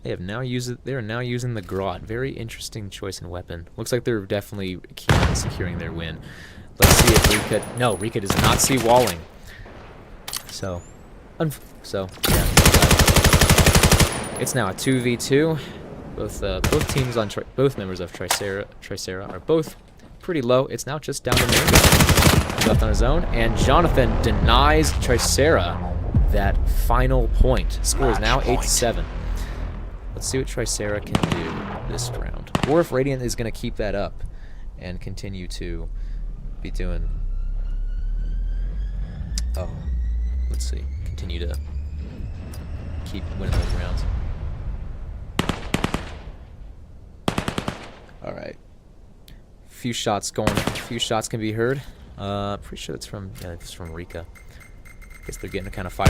now using the Grot. Very interesting choice in weapon. Looks like they're definitely keen on securing their win. Let's see if Rika. No, Rika does not see walling. So yeah. It's now a 2v2. Both teams on both members of Tricera are both pretty low. It's now just down to Mango left on his own, and Jonathan denies Tricera that final point. Score is now 8-7. Let's see what Tricera can do this round, or if Radiant is going to keep that up and continue to be doing. Oh, let's see. Continue to keep winning those rounds. All right. Few shots can be heard. Pretty sure it's from Rika. Guess they're getting a kind of fight.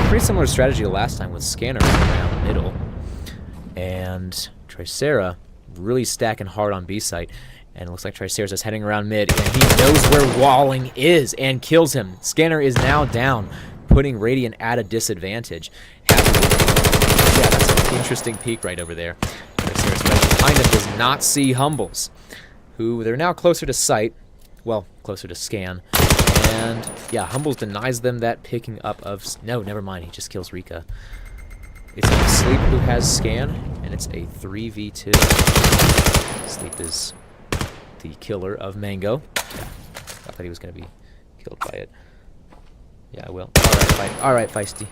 Pretty similar strategy to last time with Scanner around middle. And Tricera really stacking hard on B site. And it looks like Tricera's just heading around mid, and he knows where Walling is and kills him. Scanner is now down, putting Radiant at a disadvantage. Yeah, that's an interesting peek right over there. Tricera behind him does not see Humbles, who they're now closer to sight. Well, closer to scan. And yeah, Humbles denies them that picking up of... No, never mind. He just kills Rika. It's Sleep who has scan, and it's a 3v2. Sleep is the killer of Mango. I thought he was going to be killed by it. Yeah, I will. Alright, Feisty.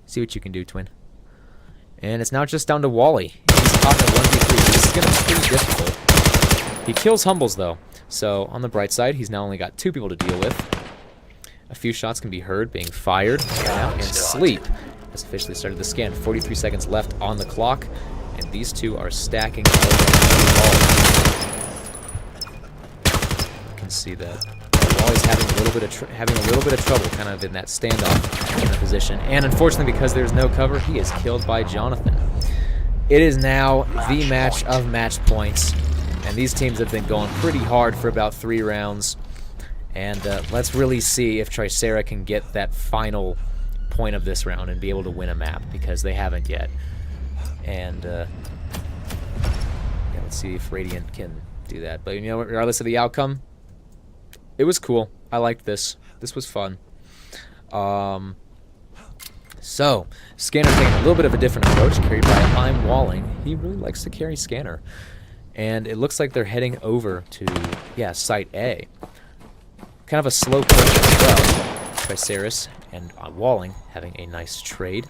See what you can do, twin. And it's now just down to Wally. He's caught in a 1v3. This is going to be pretty difficult. He kills Humbles, though. So, on the bright side, he's now only got 2 people to deal with. A few shots can be heard being fired right now, and Sleep has officially started the scan. 43 seconds left on the clock, and these two are stacking the You can see that Wally's having a little bit of trouble, kind of in that standoff in the position. And unfortunately, because there's no cover, he is killed by Jonathan. It is now the match of match points. And these teams have been going pretty hard for about 3 rounds. And let's really see if Tricera can get that final point of this round and be able to win a map, because they haven't yet. And yeah, let's see if Radiant can do that. But you know, regardless of the outcome, it was cool. I liked this. This was fun. So, Scanner taking a little bit of a different approach, carried by I'm Walling. He really likes to carry Scanner. And it looks like they're heading over to, yeah, Site A. Kind of a slow push as well. Triceris and Walling having a nice trade.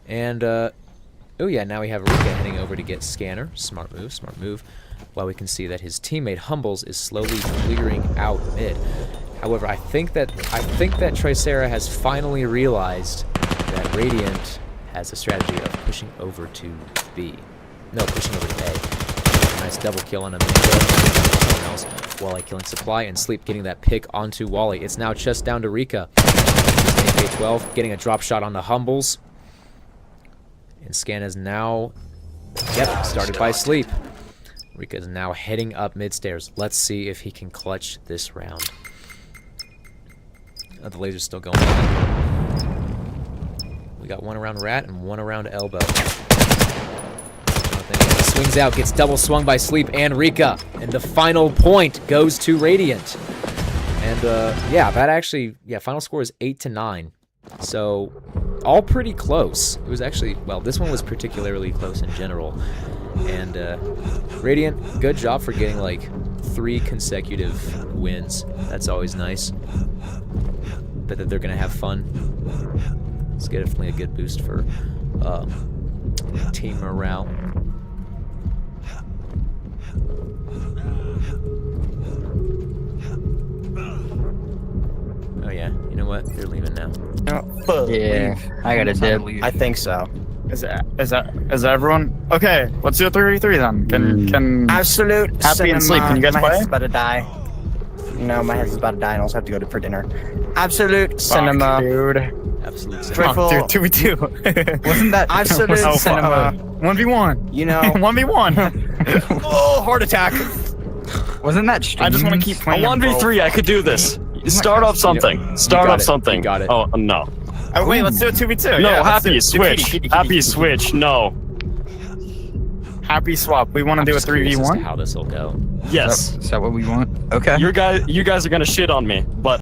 And, oh yeah, now we have Rika heading over to get Scanner. Smart move. While we can see that his teammate Humbles is slowly clearing out mid. However, I think that Tricera has finally realized that Radiant has a strategy of pushing over to B. No, pushing over to A. Nice double kill on a Mango. Wally killing Supply, and Sleep getting that pick onto Wally. It's now just down to Rika. AK-12 getting a drop shot on the Humbles. And Scan is now, started by Sleep. Rika is now heading up mid-stairs. Let's see if he can clutch this round. The laser's still going on. We got one around Rat and one around Elbow. Swings out, gets double swung by Sleep and Rika, and the final point goes to Radiant. And yeah, that actually, final score is 8-9. So all pretty close. It was actually, well, this one was particularly close in general. And Radiant, good job for getting like 3 consecutive wins. That's always nice. Bet that they're gonna have fun. It's definitely a good boost for team morale. Oh yeah, you know what? They're leaving now.
Yeah, I got a dip.
I think so.
Is everyone? Okay, let's do a 3v3 then. Can
Absolute
Happy and Sleep, can you guys
my
play?
head's about to die. No, my head's about to die and I also have to go for dinner. Absolute cinema.
Dude.
Absolute sin.
Joyful.
Dude, 2v2.
Wasn't that?
I've said it.
Oh,
Cinema.
1v1.
You know.
1v1.
Oh, heart attack.
Wasn't that?
I just want to keep
A
playing.
1v3, I could do this. Start off something. Start
got
off
it.
something.
You got it.
Oh, no.
Oh, wait, let's do a 2v2.
No,
yeah, let's do
happy
it.
switch.
Kitty,
Happy switch. No.
Happy swap. We want to
I'm
do a
just curious as to
3v1.
how this will go.
Yes.
Is that what we want? Okay.
You guys are gonna shit on me, but